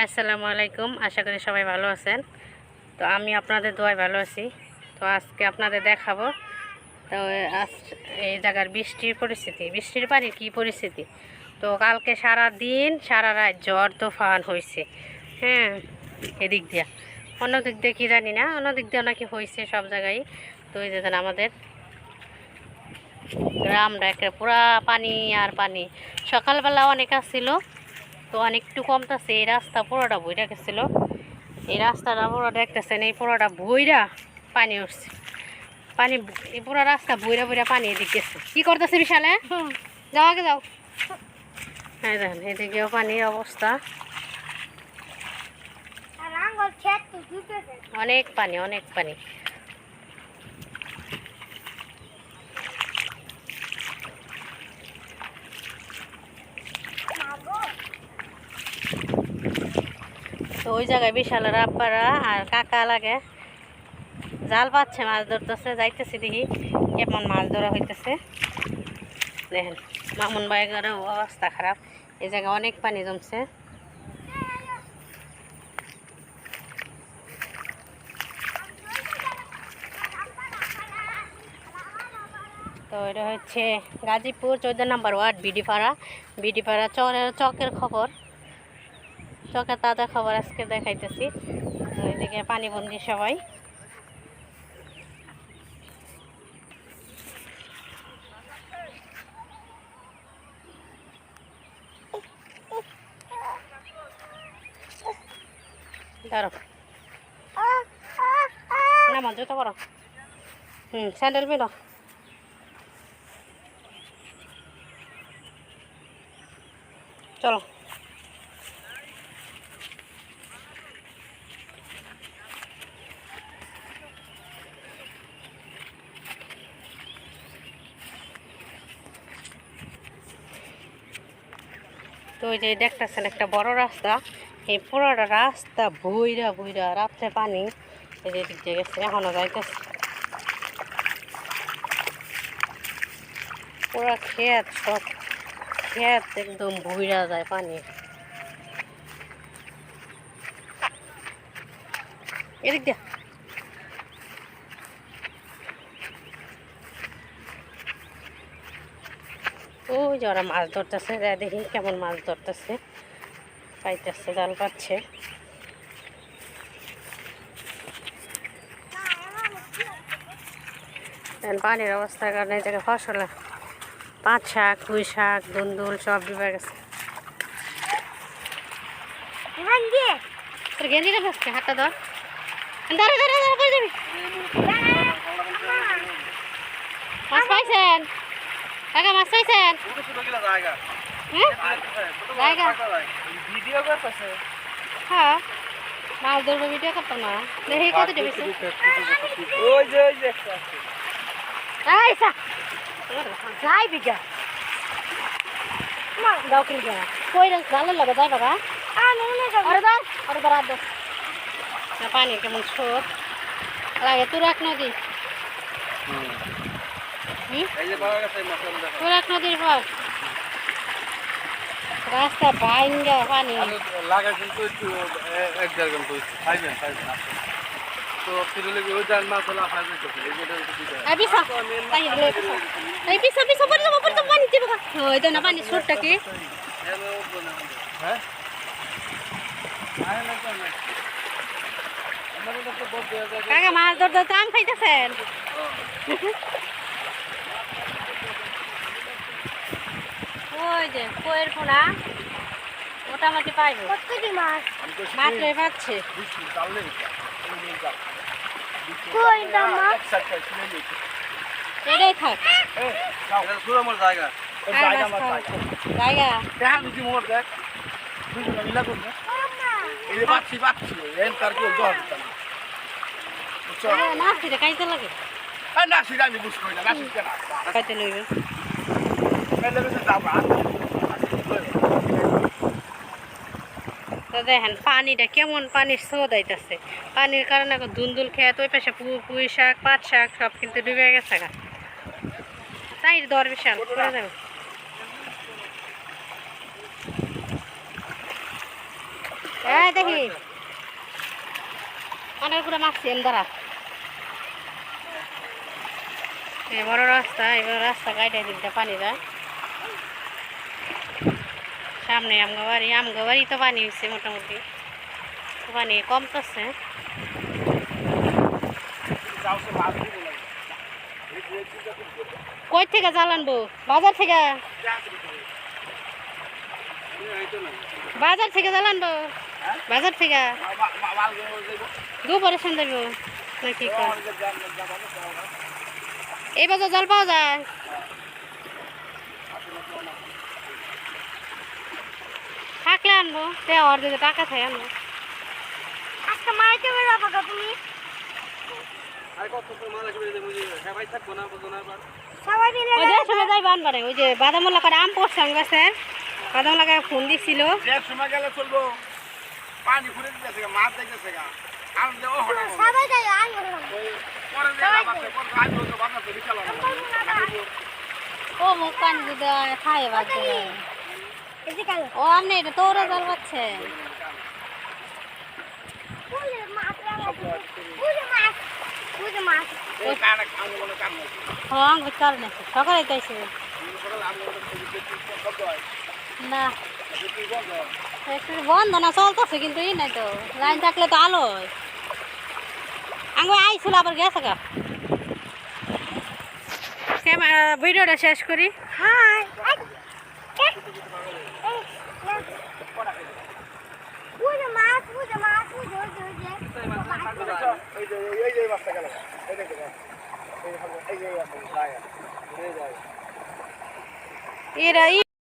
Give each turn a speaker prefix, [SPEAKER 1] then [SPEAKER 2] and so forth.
[SPEAKER 1] আসসালামু আলাইকুম। আশা করি সবাই ভালো আছেন। তো আমি আপনাদের দোয়ায় ভালো আছি। তো আজকে আপনাদের দেখাবো তো আজ এই জায়গার বৃষ্টির পরিস্থিতি, বৃষ্টির পানির কী পরিস্থিতি। তো কালকে সারা দিন সারা রাত ঝড় তুফান হয়েছে। হ্যাঁ, এদিক দিয়া অন্য দিক দিয়ে কী জানি না, অন্য দিক দিয়ে নাকি হয়েছে সব জায়গায়। তো এই যে আমাদের গ্রামটা একটা পুরা পানি আর পানি। সকালবেলা অনেক আসছিল, তো অনেকটু কমতেছে। এই রাস্তা পুরোটা বইরা গেছিলো, এই রাস্তাটা পুরো দেখতেছেন, এই পুরোটা বইরা পানি উঠছে। পানি এই পুরো রাস্তা বইরা বইরা পানি এদিক গেছে। কি করতেছে বিশালে? যাও আগে যাও। হ্যাঁ দেখেন এদিকেও পানির অবস্থা, অনেক পানি অনেক পানি। তো ওই জায়গায় বিশালের আব্বারা আর কাকা লাগে জাল পাচ্ছে, মাছ ধরতেছে। যাইতেছি দেখি কেমন মাছ ধরা হইতেছে। দেখেন মামুন ভাইয়ের অবস্থা খারাপ, এই জায়গায় অনেক পানি জমছে। তো এটা হচ্ছে গাজীপুর 14 নম্বর ওয়ার্ড বিডিপাড়া। বিডিপাড়া চকের খবর, চকের তাজা খবর আজকে দেখাইতেছি। তো এদিকে পানিবন্দি সবাই। ধরো নামা জুতো করো, স্যান্ডেল পেলো। চলো তো ওই যে দেখতেছেন একটা বড় রাস্তা, এই পুরোটা রাস্তা বইরা বইরা রাত্রে পানি এদিক দিয়ে গেছে, এখনো যাইতেছে। পুরো ক্ষেত, সব ক্ষেত একদম বইরা যায় পানি। এদিক দিয়ে ওই যে ওরা মাছ ধরতেছে, দেখি কেমন মাছ ধরতেছে। পাইতেছে, জাল পাচ্ছে। পানির অবস্থার কারণে এই জায়গায় ফসল, পাট শাক, পুঁই শাক, দুন্দুল সব ডুবে গেছে। গেঞ্জি দেখাচ্ছে হাতটা ধর, ধরে ধরে ধরে পড়ে যাবি। মাছ পাইছেন কাকা? মাছ পাইছেন? হ্যাঁ, মাছ ধরবো, ভিডিও করতাম না। দেখি কত ডুবেছে। যাই বিঘা দাও কিনবে কই রঙ ভালো লাগে যাই বাবা। পানি কেমন ছোট লাগে। তুরাক নদী, তুরাক নদীর পর রাস্তা ভাঙ্গা পানি। পানি ছোটটা কি কাকা মাছ ধরতে আম খাইতেছেন? ওই যে কইয়ের পোনা মোটামুটি পাইব। মাত্র পাচ্ছে এটাই থাক জায়গা। নাচিটা খাইতে লাগে, খাইতে লইবে। তো দেখেন পানিটা কেমন, পানির স্রোত আইতেছে। পানির কারণে দুন্দুল খেত, ওই পাশে পুঁই শাক, পাট শাক সব কিন্তু ডুবে গেছে গা। তাই দর বিশাল করে দেবে। দেখি অনেক করে মারছি দাঁড়া এই বড় রাস্তা এবার রাস্তা গাইডে দিকটা পানি যায় সামনে আমগাবাড়ি তো পানি হয়েছে মোটামুটি পানি কমতেছে কই থেকে জাল আনবো বাজার থেকে জাল আনবো বাজার থেকে গোবরের সন্ধ্যা যাবো নাকি এই বাজার জল পাওয়া যায় থাকলে আনবো দেওয়ার দিকে টাকা থাকে আনবো আজকে মাইতে বেরোবো তুমি সবাই যাই বানবারে ওই যে বাদামলা করে আম পড়ছে আমি গাছে বাদামলা করে ফোন দিছিল ও মুখ পানি যদি খায় বাচ্চা ও আপনি এটা তোরা জল পাচ্ছে সকালে তাইছে না বন্ধ না চলতেছে কিন্তু এই নাই তো লাইন থাকলে তো আলো হয় আগে আইছিল আবার গেছে গা ভিডিওটা শেষ করি এরা